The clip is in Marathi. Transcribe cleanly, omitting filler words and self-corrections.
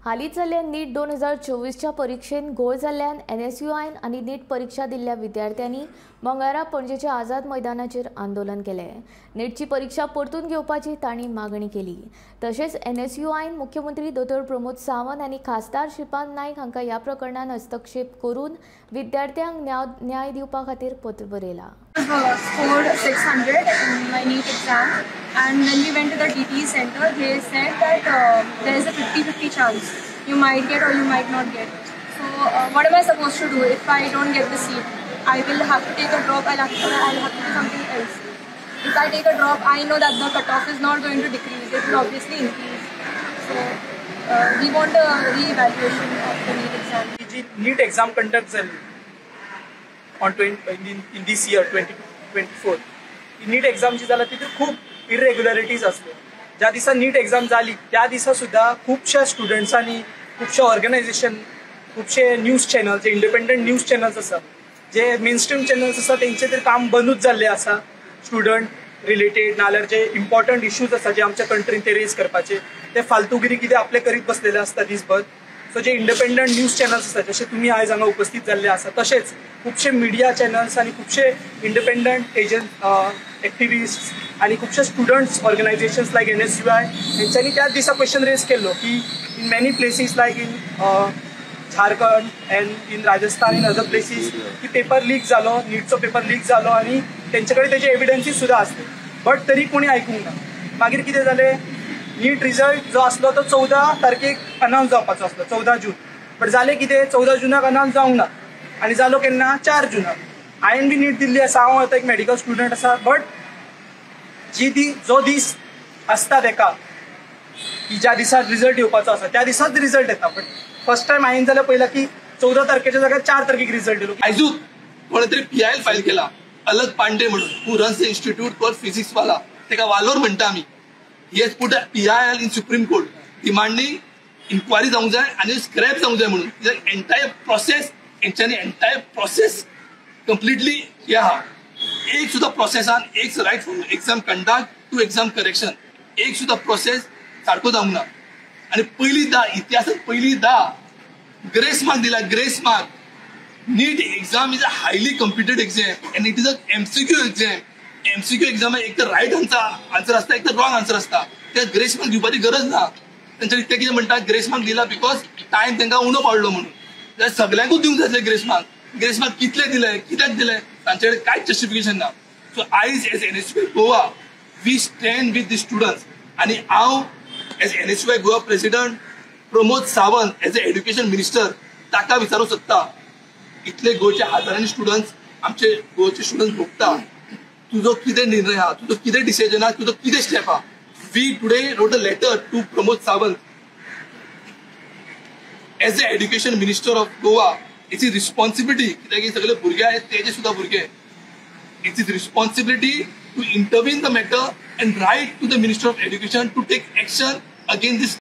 हालींच जाल्ल्या नीट 2024च्या परीक्षेत घोळ जाल्ल्यान NSUIन आनी नीट परीक्षा दिल्ल्या विद्यार्थ्यांनी मंगळारा पणजेच्या आझाद मैदानाचेर आंदोलन केलें। नीटची परीक्षा परतून घेवपाची तांणी मागणी केली। तशेंच NSUIन मुख्यमंत्री डॉ. प्रमोद सावंत आनी खासदार श्रीपाद नाईक हांकां ह्या प्रकरणात हस्तक्षेप करून विद्यार्थ्यांक न्याय दिवपा खातीर पत्र बरयलां। Scored 600 in my NEET exam, and when we went to the DTE center, they said that there is a 50-50 chance you might get or you might not get. So what am I supposed to do if I don't get the seat? I will have to take a drop. I'll have to do something else. If I take a drop, I know that the cutoff is not going to decrease; it will obviously increase. So we want a re-evaluation of the NEET exam. NEET exam conduct in this year 2024 NEET exam जी जाला तितून खूप इरेग्युलरिटीज असले। ज्या दिसा नीट एक्झाम जाली त्या दिसा सुद्धा खूपशा स्टुडंट्सांनी खूपशे ऑर्गनायझेशन खूपशे न्यूज चॅनल जे इंडिपेंडंट न्यूज चॅनल्स आसा जे मेनस्ट्रीम चॅनल्स आसा तेंचे तर काम बंदूच जाल्ले आसा। स्टुडंट रिलेटेड नाल्यार जे इम्पॉर्टंट इश्यूज आसा जे आमच्या कंट्रीन ते रेज करपाचे ते फालतूगिरी कितें आपले करीत बसलेले असता दिसभर। सो जे इंडिपेंडंट न्यूज चॅनल्स आसा जशे तुम्ही आयज हांगा उपस्थित जाल्ले आसा तशेंच खूपशे मिडिया चॅनल्स आणि खूपशे इंडिपेंडंट एक्टिविस्ट आणि खूपशे स्टुडंट्स ऑर्गनायझेशन्स लायक NSUI हेंच्यांनी त्याच दिसा क्वेश्चन रेज केल्लो की in many places like in Jharkhand and in Rajasthan in other places की पेपर लीक जालो, नीटचो पेपर लीक जालो आणि तेंचे कडेन तेजे एविडन्सीस सुद्धा असले, बट तरी कोणी आयकूंक ना। मागीर कितें जालें, नीट रिजल्ट जो असलो तो 14 तारखेक अनाउन्स जावपाचो असलो 14 जून, बट जालें कितें 14 जूनाक अनाउन्स जावंक ना आणि जालो केन्ना 4 जूनाक। हांवें बी नीट दिल्ली आसा, हांव आतां एक मेडिकल स्टुडंट आसा, बट जो दीस आसता तेका की ज्या दिसा रिजल्ट येवपाचो आसा त्या दिसाच रिजल्ट येता, बट फर्स्ट टायम हांवें जाल्यार पळयलां की 14 तारखेच्या जाग्यार 4 तारखेक रिजल्ट येयलो। आयजूच कोणे तरी PIL फायल केला, अलग पांडे म्हणून, who runs the institute for Physics Wallah, तेका वालोर म्हणटा आमी। He has put a PIL in Supreme Court demanding inquiry जावंक जाय आणि स्क्रॅप जावंक जाय म्हणून। एंटायर प्रोसेस कंप्लिटली हे आहा। एक सुद्धा प्रोसेसान एक right from exam conduct to exam correction एक सुद्धा प्रोसेस सारको जावंक ना। आणि इतिहासात पहिलीदा ग्रेस मार्क दिला, grace mark. NEET exam is a highly competed exam and it is a MCQ exam. MCQ exam एक तर राईट आन्सर असता, एक तर रॉंग आन्सर असता, त्या ग्रेस मार्क दिवपाची गरज ना। त्यांच्या ते कितें म्हणटा ग्रेस मार्क दिला बिकॉज टायम तांकां उणो पावलो म्हणून। जाल्यार सगळ्यांकूच दिवंक जाय ग्रेस मार्क। ग्रेस मार्क कितले दिले, कित्याक दिले, तांचे कडेन कांयच जस्टिफिकेशन ना। सो आयज as NSUI Goa we stand with the students आणि हांव as NSUI Goa president Pramod Sawant as a education minister ताका विचारूंक सोदता, इतले गोंयचे हजारांनी स्टुडंट्स आमचे गोंयचे स्टुडंट्स भोगता, तुझो कितें निर्णय हा, तुझो कितें डिसिजन हा, तुझो कितें स्टेप हा। We today wrote a letter to Pramod Sawant as a education minister of Goa. It's his responsibility, कित्याक सगळे भुरगे आहेत तेजे सुद्धा भुरगे, it's his responsibility to intervene the matter and write to the minister of education to take action against this